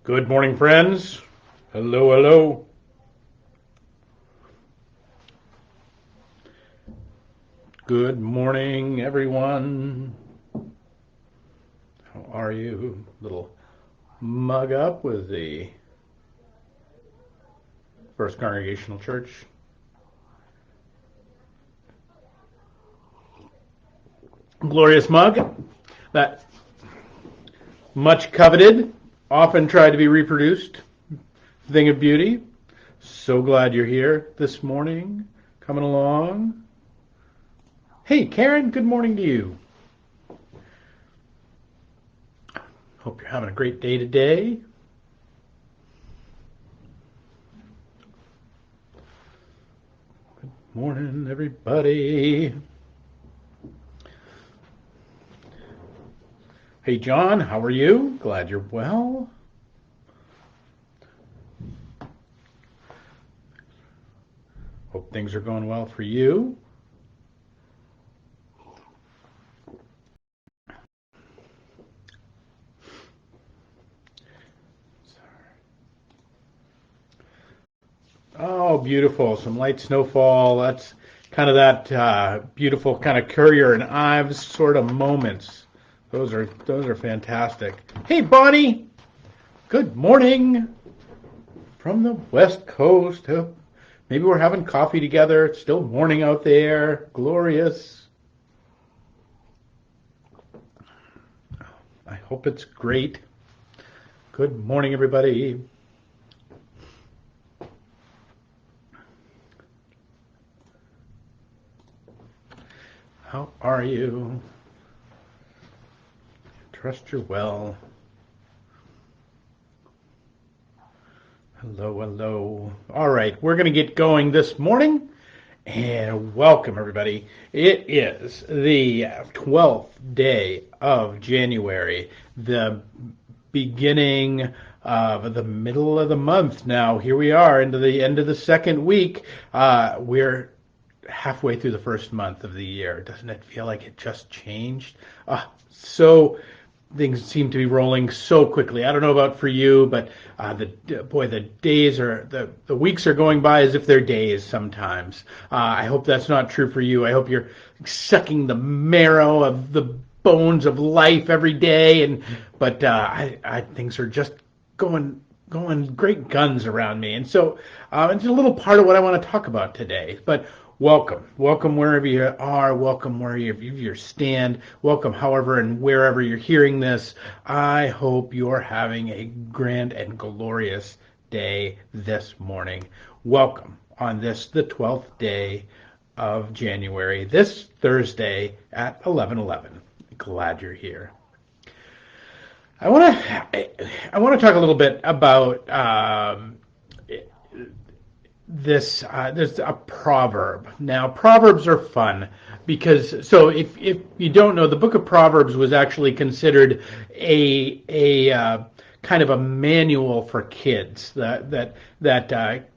Good morning, friends. Hello, hello. Good morning, everyone. How are you? Little mug up with the First Congregational Church. Glorious mug, that much coveted, often tried to be reproduced thing of beauty. So glad you're here this morning, coming along. Hey, Karen, good morning to you. Hope you're having a great day today. Good morning, everybody. Hey, John, how are you? Glad you're well. Hope things are going well for you. Oh, beautiful. Some light snowfall. That's kind of that beautiful kind of Currier and Ives sort of moments. Those are fantastic. Hey, Bonnie. Good morning from the West Coast. Maybe we're having coffee together. It's still morning out there. Glorious. I hope it's great. Good morning, everybody. How are you? Trust you're well. Hello, hello. All right, we're going to get going this morning. And welcome, everybody. It is the 12th day of January, the beginning of the middle of the month. Now, here we are into the end of the second week. We're halfway through the first month of the year. Doesn't it feel like it just changed? So things seem to be rolling so quickly. I don't know about for you, but the days are the weeks are going by as if they're days sometimes. I hope that's not true for you. I hope you're sucking the marrow of the bones of life every day, but things are just going great guns around me, and so it's a little part of what I want to talk about today. But welcome wherever you are. Welcome wherever you stand. Welcome, however and wherever you're hearing this. I hope you're having a grand and glorious day this morning. Welcome on this, the 12th day of January, this Thursday at 11:11. Glad you're here. I want to talk a little bit about this. There's a proverb. Now, proverbs are fun because if you don't know, the book of Proverbs was actually considered a kind of a manual for kids that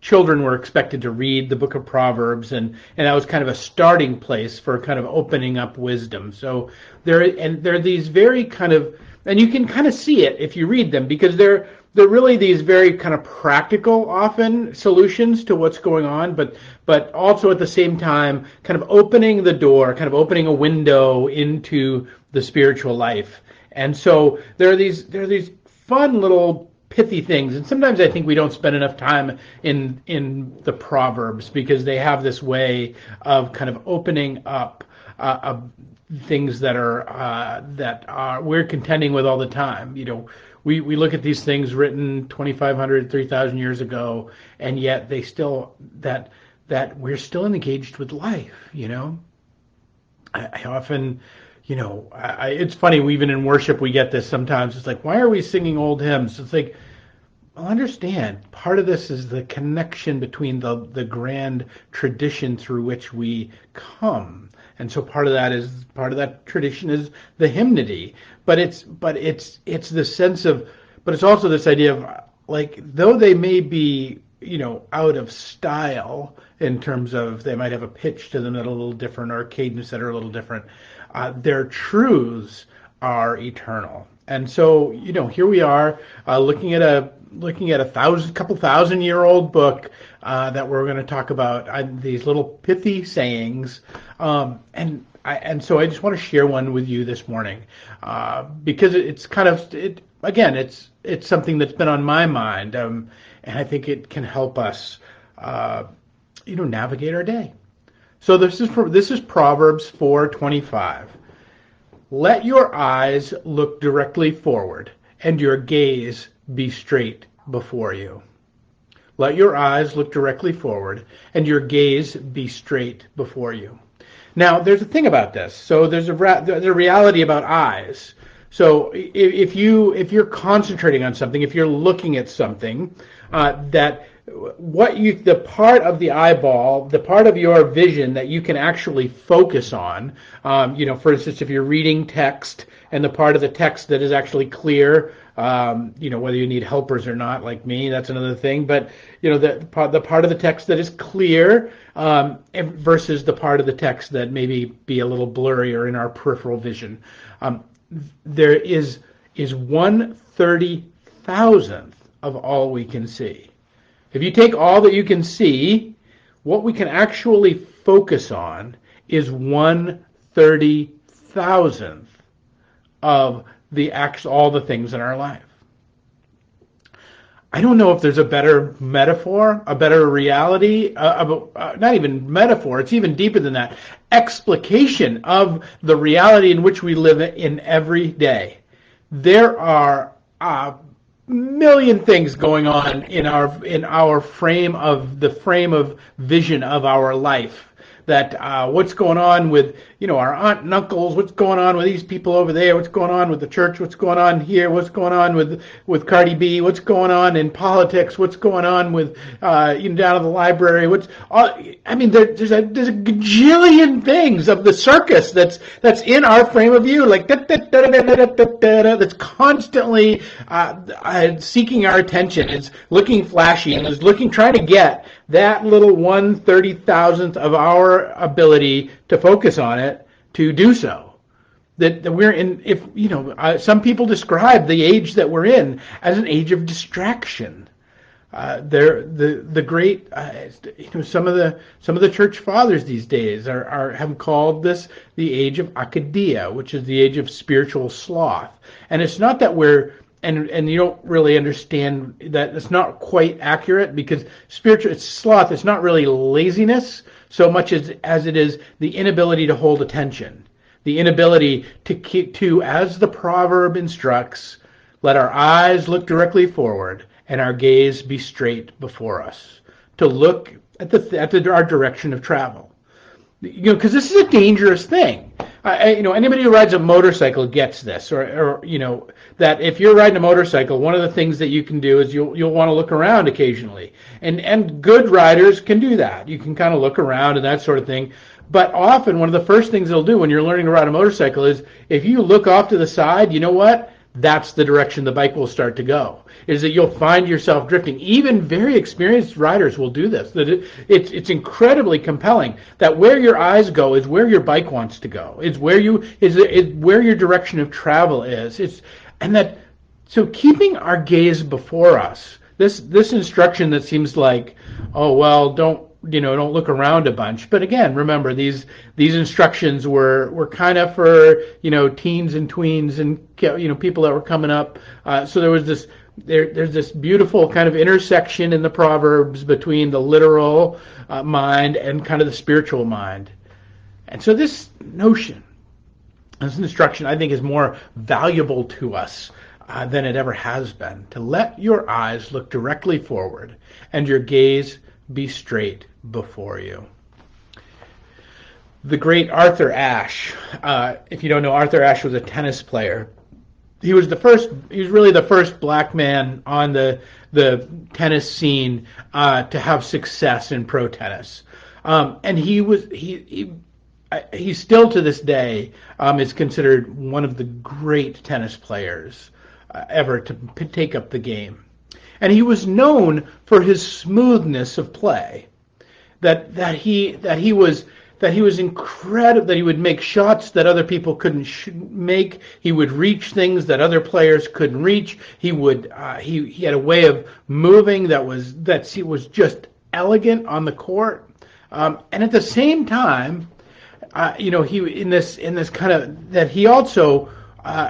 children were expected to read the book of Proverbs, and that was kind of a starting place for kind of opening up wisdom. So there are these very kind of, and you can kind of see it if you read them, because they're really these very kind of practical, often, solutions to what's going on, but also at the same time kind of opening the door, kind of opening a window into the spiritual life. And so there are these fun little pithy things, and sometimes I think we don't spend enough time in the Proverbs because they have this way of kind of opening up things that are we're contending with all the time. We look at these things written 2,500, 3,000 years ago, and yet they still that we're still engaged with life. I often, it's funny. Even in worship, we get this sometimes. It's like, why are we singing old hymns? It's like, well, understand, part of this is the connection between the grand tradition through which we come. And so part of that tradition is the hymnody. But it's the sense of, but it's also this idea of, like, though they may be, out of style in terms of they might have a pitch to them that are a little different or a cadence that are a little different, their truths are eternal. And so, here we are looking at looking at couple thousand-year-old book that we're going to talk about these little pithy sayings, and so I just want to share one with you this morning because it's kind of again it's something that's been on my mind, and I think it can help us navigate our day. So this is Proverbs 4:25. Let your eyes look directly forward, and your gaze be straight before you. Let your eyes look directly forward, and your gaze be straight before you. Now, there's a thing about this. So there's a reality about eyes. So if you're concentrating on something, if you're looking at something, the part of the eyeball, the part of your vision that you can actually focus on, for instance, if you're reading text and the part of the text that is actually clear, whether you need helpers or not, like me, that's another thing. But the part of the text that is clear versus the part of the text that maybe be a little blurry or in our peripheral vision, there is 1/30,000th of all we can see. If you take all that you can see, what we can actually focus on is 1/30,000th of all the things in our life. I don't know if there's a better metaphor, a better reality, not even metaphor, it's even deeper than that, explication of the reality in which we live in every day. There are million things going on in our frame of vision of our life. That what's going on with our aunt and uncles, what's going on with these people over there, what's going on with the church, what's going on here, what's going on with Cardi B, what's going on in politics, what's going on with down at the library, there's a gajillion things of the circus that's in our frame of view, like that's constantly seeking our attention. It's looking flashy and is trying to get that little 1/30,000th of our ability to focus on it, to do so. That we're in, some people describe the age that we're in as an age of distraction. The great, some of the church fathers these days have called this the age of akadia, which is the age of spiritual sloth. And it's not that we're and you don't really understand that it's not quite accurate, because spiritual sloth is not really laziness so much as it is the inability to hold attention, the inability to, as the proverb instructs, let our eyes look directly forward and our gaze be straight before us, to look at our direction of travel. Because this is a dangerous thing. Anybody who rides a motorcycle gets this, or that if you're riding a motorcycle, one of the things that you can do is you'll want to look around occasionally, and good riders can do that. You can kind of look around and that sort of thing. But often, one of the first things they'll do when you're learning to ride a motorcycle is, if you look off to the side, you know what? That's the direction the bike will start to go. Is that you'll find yourself drifting. Even very experienced riders will do this. That it's incredibly compelling that where your eyes go is where your bike wants to go. It's where where your direction of travel is. So keeping our gaze before us. This instruction that seems like, oh well, don't look around a bunch. But again, remember, these instructions were kind of for teens and tweens and people that were coming up. So there's this beautiful kind of intersection in the Proverbs between the literal mind and kind of the spiritual mind. And so this instruction, I think, is more valuable to us than it ever has been. To let your eyes look directly forward and your gaze be straight before you. The great Arthur Ashe, if you don't know, Arthur Ashe was a tennis player. He was really the first black man on the tennis scene to have success in pro tennis. And he still to this day is considered one of the great tennis players ever to take up the game. And he was known for his smoothness of play. That he that he was incredible, that he would make shots that other people couldn't make. He would reach things that other players couldn't reach. He would he had a way of moving that was just elegant on the court. And at the same time, he in this kind of that he also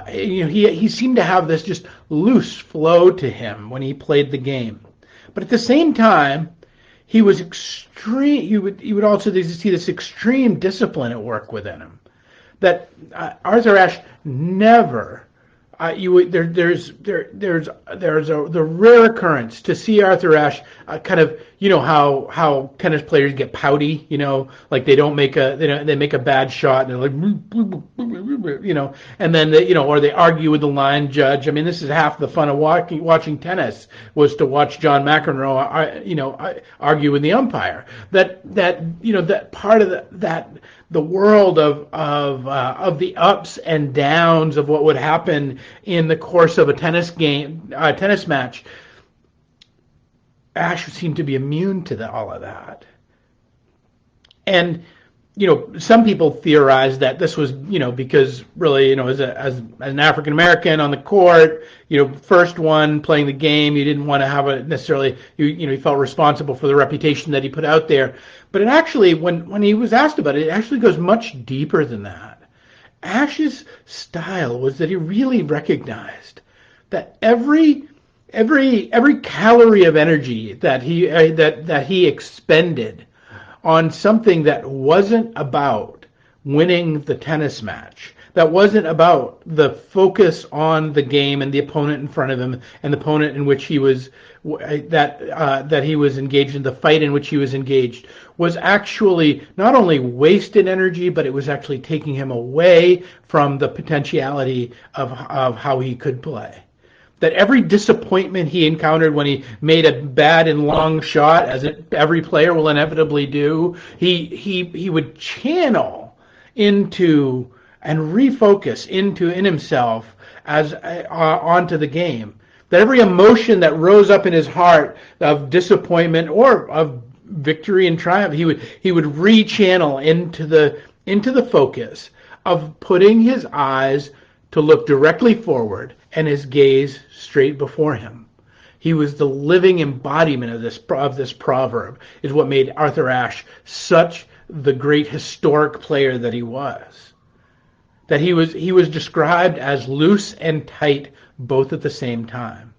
he seemed to have this just loose flow to him when he played the game. But at the same time, he was extreme. You would also see this extreme discipline at work within him. That Arthur Ashe never. There's the rare occurrence to see Arthur Ashe kind of, how tennis players get pouty, like they make a bad shot and they're like, and then or they argue with the line judge. I mean, this is half the fun of watching tennis, was to watch John McEnroe argue with the umpire. That part of the world of the ups and downs of what would happen in the course of a tennis match. Ashe seemed to be immune to all of that. And, some people theorize that this was, because really, as an African American on the court, first one playing the game, you didn't want to have he felt responsible for the reputation that he put out there. But it actually, when he was asked about it, it actually goes much deeper than that. Ashe's style was that he really recognized that every calorie of energy that he expended on something that wasn't about winning the tennis match, that wasn't about the focus on the game and the opponent in front of him and the opponent in which he was that he was engaged in, the fight in which he was engaged, was actually not only wasted energy, but it was actually taking him away from the potentiality of how he could play. That every disappointment he encountered when he made a bad and long shot, as every player will inevitably do, he would channel into and refocus in himself as onto the game. That every emotion that rose up in his heart of disappointment or of victory and triumph, he would rechannel into the focus of putting his eyes to look directly forward and his gaze straight before him. He was the living embodiment of this proverb, is what made Arthur Ashe such the great historic player that he was. That he was described as loose and tight both at the same time.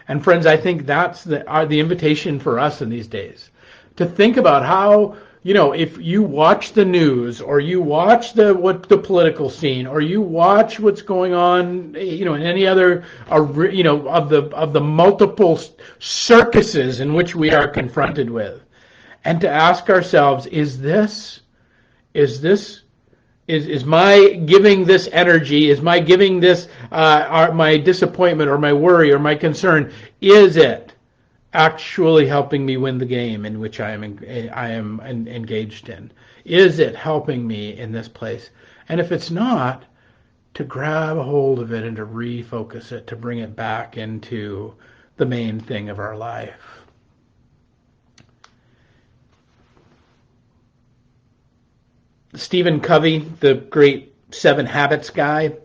And friends, I think that's the invitation for us in these days, to think about how, if you watch the news, or you watch the political scene, or you watch what's going on, in any other, of the multiple circuses in which we are confronted with, and to ask ourselves, is my giving this energy, is my giving this my disappointment or my worry or my concern, is it actually helping me win the game in which I am engaged in? Is it helping me in this place? And if it's not, to grab a hold of it and to refocus it, to bring it back into the main thing of our life. Stephen Covey, the great 7 Habits guy,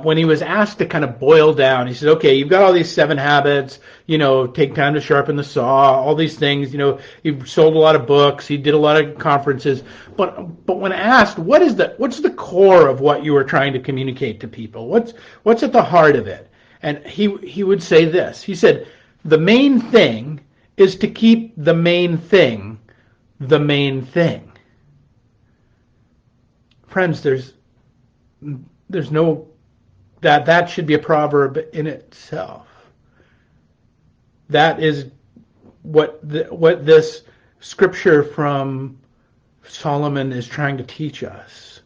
when he was asked to kind of boil down, he said, okay, you've got all these 7 habits, take time to sharpen the saw, all these things, he sold a lot of books, he did a lot of conferences, but when asked, what's the core of what you were trying to communicate to people? What's at the heart of it? And he would say this. He said, the main thing is to keep the main thing the main thing. Friends, there's no that should be a proverb in itself. That is what this scripture from Solomon is trying to teach us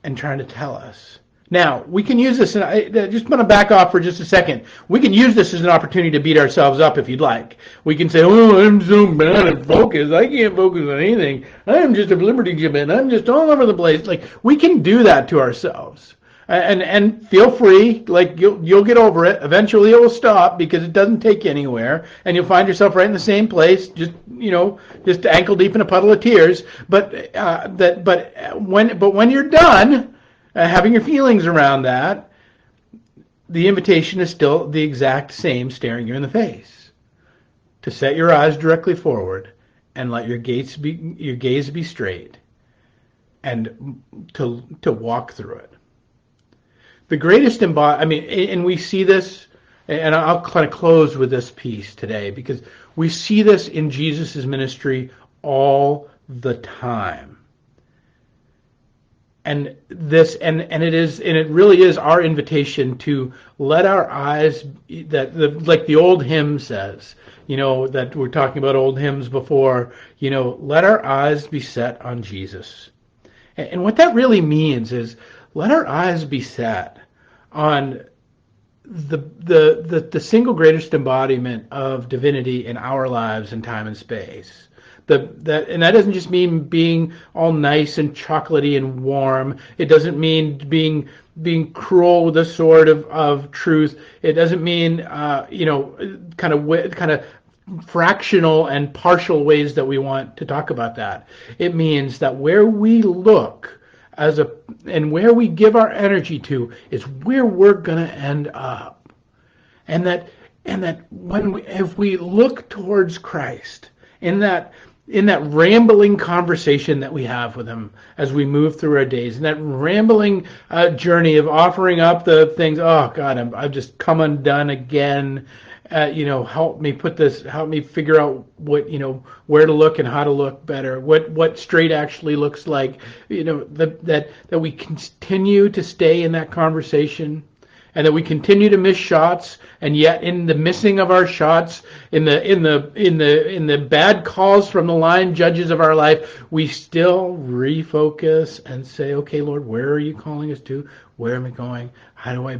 and trying to tell us. Now, we can use this, and I just want to back off for just a second. We can use this as an opportunity to beat ourselves up if you'd like. We can say, oh, I'm so bad at focus. I can't focus on anything. I'm just a liberty gibbon. I'm just all over the place. Like, we can do that to ourselves. And feel free, like you'll get over it. Eventually, it will stop because it doesn't take you anywhere, and you'll find yourself right in the same place, just ankle deep in a puddle of tears. But when you're done having your feelings around that, the invitation is still the exact same, staring you in the face, to set your eyes directly forward and let your gaze be straight, and to walk through it. The greatest and we see this, and I'll kind of close with this piece today, because we see this in Jesus' ministry all the time. And it really is our invitation to let our eyes, like the old hymn says, that we're talking about old hymns before, let our eyes be set on Jesus. And what that really means is, let our eyes be set on the single greatest embodiment of divinity in our lives in time and space. And that doesn't just mean being all nice and chocolatey and warm. It doesn't mean being cruel with a sword of truth. It doesn't mean kind of fractional and partial ways that we want to talk about that. It means that where we look and where we give our energy to is where we're going to end up. And that if we look towards Christ in that rambling conversation that we have with him as we move through our days, and that rambling journey of offering up the things, oh God, I've just come undone again. Help me figure out what, where to look and how to look better, what straight actually looks like, that we continue to stay in that conversation, and that we continue to miss shots, and yet in the missing of our shots, in the bad calls from the line judges of our life, we still refocus and say, okay, Lord, where are you calling us to? Where am I going? How do I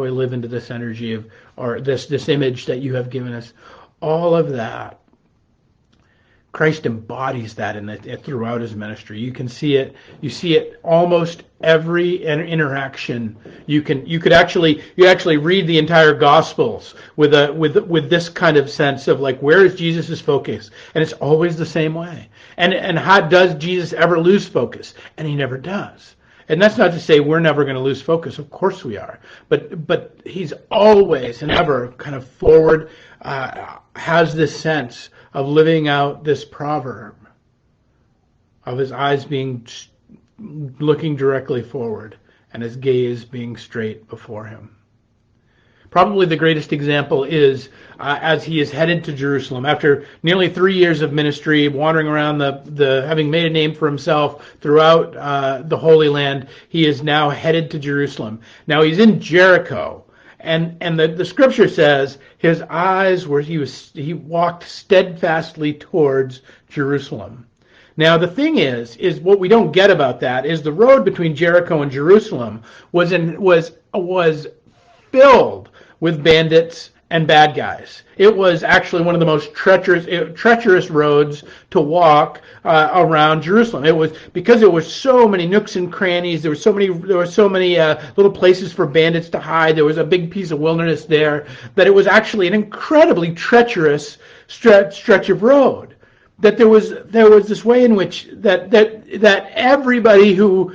live into this energy or this image that you have given us? All of that. Christ embodies that throughout his ministry. You can see it. You see it almost every interaction. You actually read the entire Gospels with this kind of sense of, like, where is Jesus' focus? And it's always the same way. And how does Jesus ever lose focus? And he never does. And that's not to say we're never going to lose focus. Of course we are. But he's always and ever kind of forward, has this sense of living out this proverb of his eyes looking directly forward and his gaze being straight before him. Probably the greatest example is as he is headed to Jerusalem after nearly 3 years of ministry, wandering around having made a name for himself throughout the Holy Land. He is now headed to Jerusalem. Now he's in Jericho, and the scripture says his eyes he walked steadfastly towards Jerusalem. Now the thing is what we don't get about that is the road between Jericho and Jerusalem was filled with bandits and bad guys. It was actually one of the most treacherous roads to walk around Jerusalem. It was because there were so many nooks and crannies. There were so many little places for bandits to hide. There was a big piece of wilderness there, that it was actually an incredibly treacherous stretch of road. That there was this way in which that everybody who,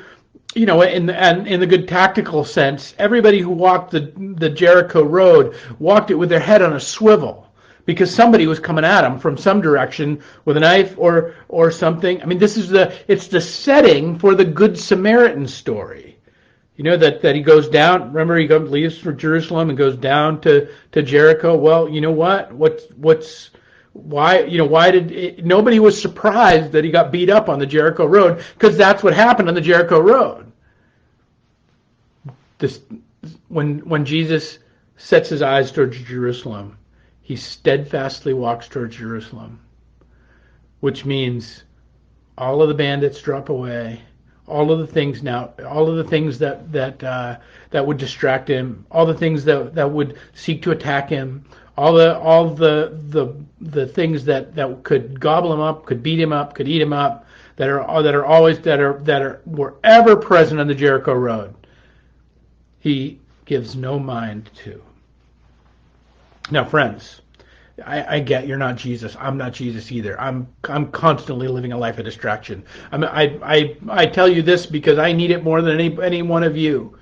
in the good tactical sense, everybody who walked the Jericho road walked it with their head on a swivel, because somebody was coming at them from some direction with a knife or something. I mean, it's the setting for the Good Samaritan story. That he goes down. Remember, he leaves for Jerusalem and goes down to Jericho. Well, you know what? Nobody was surprised that he got beat up on the Jericho road, because that's what happened on the Jericho road. When Jesus sets his eyes towards Jerusalem, he steadfastly walks towards Jerusalem, which means all of the bandits drop away, all of the things that would distract him, all the things that would seek to attack him, all the things that could gobble him up, could beat him up, could eat him up, were ever present on the Jericho road. he gives no mind to. Now, friends, I get you're not Jesus. I'm not Jesus either. I'm constantly living a life of distraction. I tell you this because I need it more than any one of you.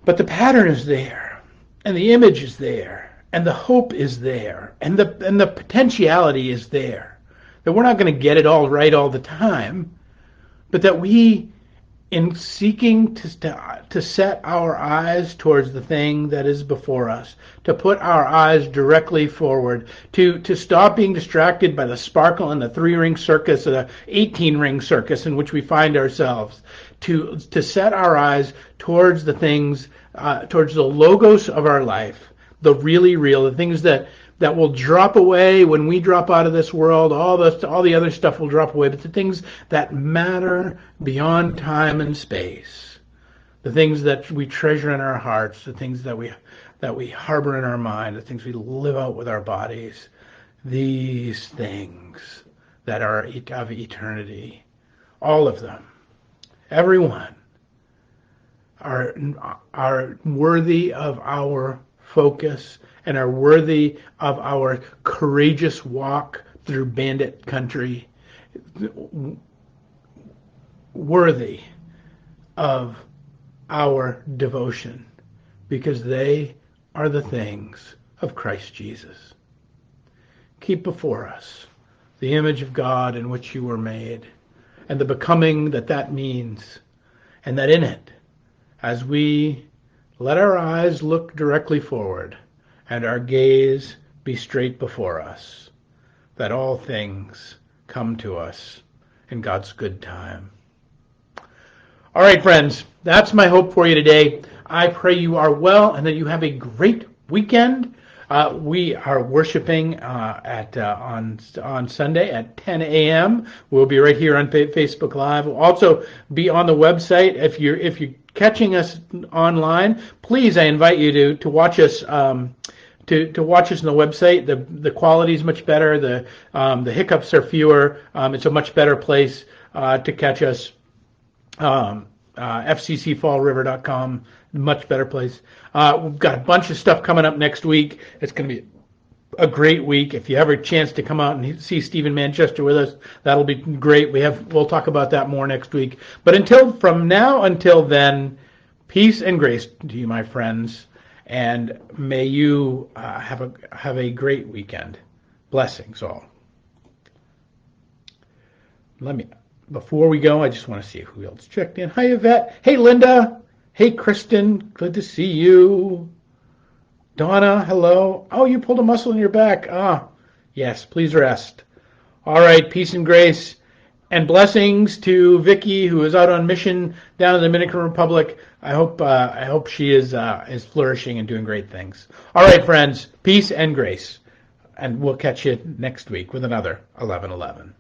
But the pattern is there, and the image is there, and the hope is there, and the potentiality is there. That we're not going to get it all right all the time, but that we, in seeking to set our eyes towards the thing that is before us, to put our eyes directly forward, to stop being distracted by the sparkle and the 3-ring circus or the 18-ring circus in which we find ourselves, to set our eyes towards the things, towards the logos of our life, the really real, the things that will drop away when we drop out of this world. All the other stuff will drop away, but the things that matter beyond time and space, the things that we treasure in our hearts, the things that we harbor in our mind, the things we live out with our bodies, these things that are of eternity, all of them, everyone, are worthy of our focus and are worthy of our courageous walk through bandit country, worthy of our devotion, because they are the things of Christ Jesus. Keep before us the image of God in which you were made, and the becoming that means, and that in it, as we let our eyes look directly forward and our gaze be straight before us, that all things come to us in God's good time. All right, friends, that's my hope for you today. I pray you are well and that you have a great weekend. We are worshiping on Sunday at 10 a.m. We'll be right here on Facebook Live. We'll also be on the website. If you're catching us online, please, I invite you to watch us. To watch us on the website. The quality is much better. The hiccups are fewer. It's a much better place to catch us. FCCFallRiver.com, much better place. We've got a bunch of stuff coming up next week. It's going to be a great week. If you have a chance to come out and see Stephen Manchester with us, that'll be great. We'll talk about that more next week. But from now until then, peace and grace to you, my friends, and may you have a great weekend. Blessings all. Before we go, I just want to see who else checked in. Hi, Yvette. Hey, Linda. Hey, Kristen. Good to see you. Donna, hello. Oh, you pulled a muscle in your back. Yes, please rest. All right, peace and grace and blessings to Vicky, who is out on mission down in the Dominican Republic. I hope she is flourishing and doing great things. All right, friends, peace and grace. And we'll catch you next week with another 11:11.